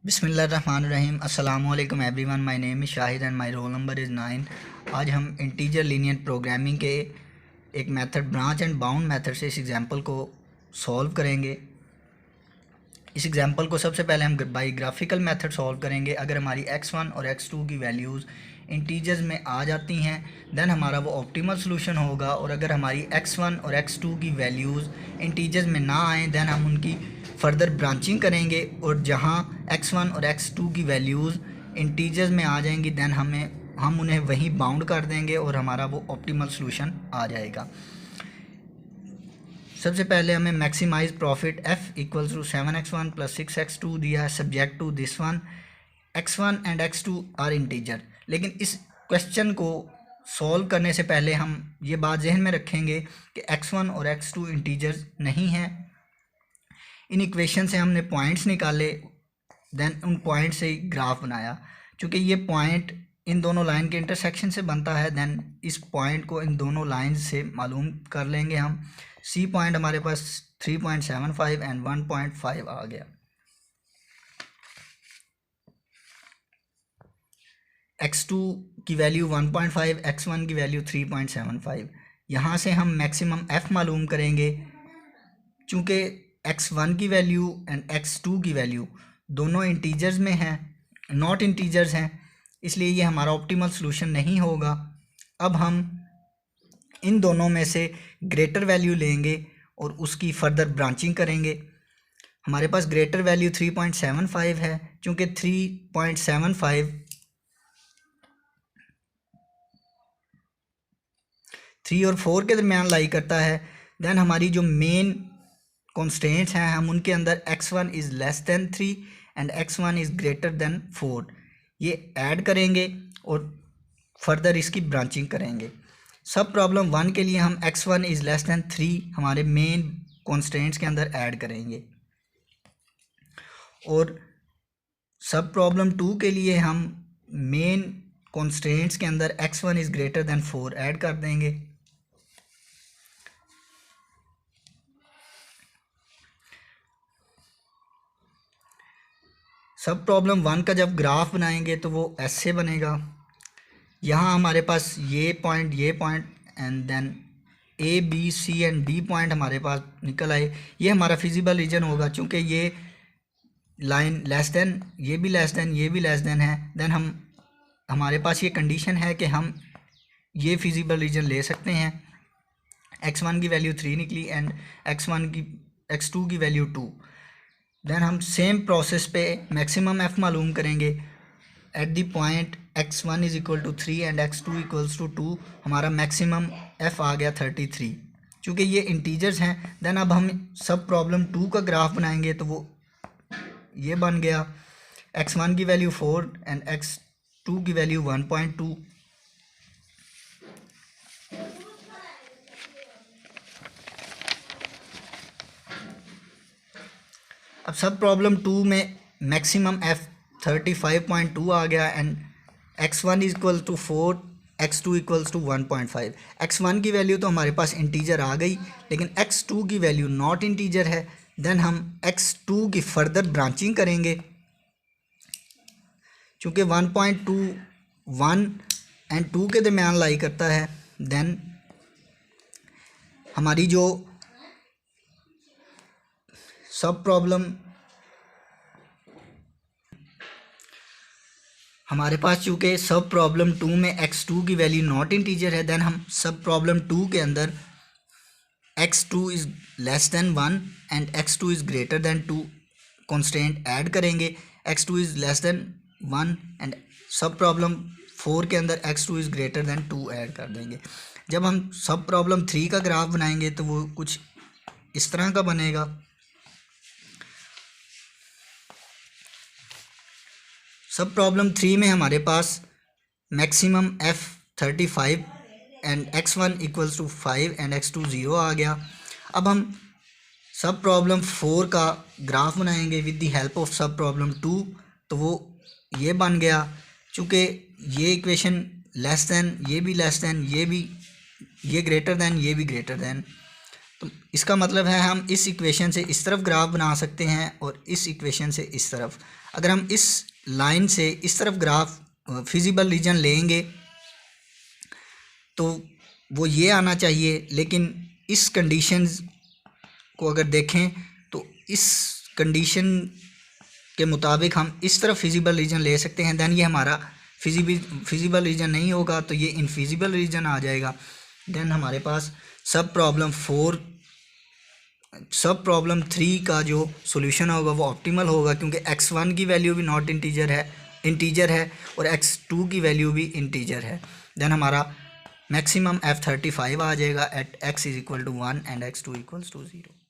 बिस्मिल्लाहिर्रहमानिर्रहीम अस्सलामुअलैकुम everyone. My name is Shahid and my roll number is 9। आज हम इंटीजर लीनियर प्रोग्रामिंग के एक method branch and bound method से इस एग्जांपल को सॉल्व करेंगे। इस एग्जांपल को सबसे पहले हम बाई ग्राफिकल मेथड सॉल्व करेंगे। अगर हमारी x1 और x2 की वैल्यूज़ इंटीजर्स में आ जाती हैं देन हमारा वो ऑप्टिमल सोल्यूशन होगा, और अगर हमारी x1 और x2 की वैल्यूज़ इंटीजर्स में ना आएँ देन हम उनकी फर्दर ब्रांचिंग करेंगे, और जहाँ x1 और x2 की वैल्यूज़ इंटीजर्स में आ जाएंगी देन हम उन्हें वहीं बाउंड कर देंगे और हमारा वो ऑप्टिमल सोल्यूशन आ जाएगा। सबसे पहले हमें maximise profit f equals to 7x1 plus 6x2 दिया है, subject to this one x1 and x2 are integer. लेकिन इस क्वेश्चन को सॉल्व करने से पहले हम ये बात जहन में रखेंगे कि x1 और x2 इंटीजर्स नहीं हैं। इन इक्वेशन से हमने पॉइंट्स निकाले, देन उन पॉइंट से ही ग्राफ बनाया। चूँकि ये पॉइंट इन दोनों लाइन के इंटरसेक्शन से बनता है देन इस पॉइंट को इन दोनों लाइन से मालूम कर लेंगे हम। सी पॉइंट हमारे पास 3.75 एंड 1.5 आ गया। x2 की वैल्यू 1.5, x1 की वैल्यू 3.75। यहाँ से हम मैक्सिमम f मालूम करेंगे। चूँकि x1 की वैल्यू एंड x2 की वैल्यू दोनों इंटीजर्स में हैं, नॉट इंटीजर्स हैं, इसलिए ये हमारा ऑप्टिमल सोल्यूशन नहीं होगा। अब हम इन दोनों में से ग्रेटर वैल्यू लेंगे और उसकी फर्दर ब्रांचिंग करेंगे। हमारे पास ग्रेटर वैल्यू 3.75 है। चूँकि 3.75 3 और 4 के दरमियान लाई करता है, देन हमारी जो मेन कॉन्स्टेंट्स हैं हम उनके अंदर x1 is less than 3 and x1 is greater than 4 ये ऐड करेंगे और फर्दर इसकी ब्रांचिंग करेंगे। सब प्रॉब्लम 1 के लिए हम x1 इज़ लेस दैन 3 हमारे मेन कॉन्स्टेंट्स के अंदर ऐड करेंगे, और सब प्रॉब्लम 2 के लिए हम मेन कॉन्स्टेंट्स के अंदर x1 is greater than 4 add कर देंगे। सब प्रॉब्लम 1 का जब ग्राफ बनाएंगे तो वो ऐसे बनेगा। यहाँ हमारे पास ये point and then A B C and D point हमारे पास निकल आए। ये हमारा फिजिबल रीजन होगा। चूँकि ये लाइन लेस देन, ये भी लेस देन, ये भी लेस देन है, देन हमारे पास ये कंडीशन है कि हम ये फिजिबल रीजन ले सकते हैं। x1 की वैल्यू 3 निकली एंड x2 की वैल्यू 2। देन हम सेम प्रोसेस पे मैक्सिमम f मालूम करेंगे at the point x1 is equal to 3 and x2 equals to 2। हमारा मैक्सिमम f आ गया 33। चूँकि ये इंटीजर्स हैं देन अब हम सब प्रॉब्लम 2 का ग्राफ बनाएंगे तो वो ये बन गया। x1 की वैल्यू 4 एंड x2 की वैल्यू 1.2। अब सब प्रॉब्लम 2 में मैक्सिमम f 35.2 आ गया and x1 is equal to 4, x2 equals to 1.5। x1 की वैल्यू तो हमारे पास इंटीजर आ गई, लेकिन x2 की वैल्यू नॉट इंटीजर है। देन हम x2 की फर्दर ब्रांचिंग करेंगे। चूँकि 1.2 1 एंड 2 के दरमियान लाई करता है, देन हमारी जो सब प्रॉब्लम हमारे पास चूँकि सब प्रॉब्लम 2 में x2 की वैल्यू नॉट इंटीजर है, देन हम सब प्रॉब्लम 2 के अंदर x2 is less than 1 and x2 is greater than 2 constant add करेंगे। x2 is less than 1 and सब प्रॉब्लम 4 के अंदर x2 is greater than 2 add कर देंगे। जब हम सब प्रॉब्लम 3 का ग्राफ बनाएंगे तो वो कुछ इस तरह का बनेगा। सब प्रॉब्लम 3 में हमारे पास maximum f 35 and x1 equals to 5 and x2 0 आ गया। अब हम सब प्रॉब्लम 4 का ग्राफ बनाएंगे with the help of sub problem 2, तो वो ये बन गया। चूँकि ये इक्वेशन लेस दैन, ये भी लेस दैन, ये भी, ये ग्रेटर दैन, ये भी ग्रेटर दैन, तो इसका मतलब है हम इस इक्वेशन से इस तरफ ग्राफ बना सकते हैं और इस इक्वेशन से इस तरफ। अगर हम इस लाइन से इस तरफ ग्राफ फिजिबल रीजन लेंगे तो वो ये आना चाहिए, लेकिन इस कंडीशंस को अगर देखें तो इस कंडीशन के मुताबिक हम इस तरफ फिजिबल रीजन ले सकते हैं। देन ये हमारा फिजिबल रीजन नहीं होगा तो ये इनफिजिबल रीजन आ जाएगा। देन हमारे पास सब प्रॉब्लम 3 का जो सॉल्यूशन होगा वो ऑप्टिमल होगा, क्योंकि x1 की वैल्यू भी नॉट इंटीजर है और x2 की वैल्यू भी इंटीजर है। देन हमारा मैक्सिमम F35 आ जाएगा एट x = 1 एंड x2 = 0।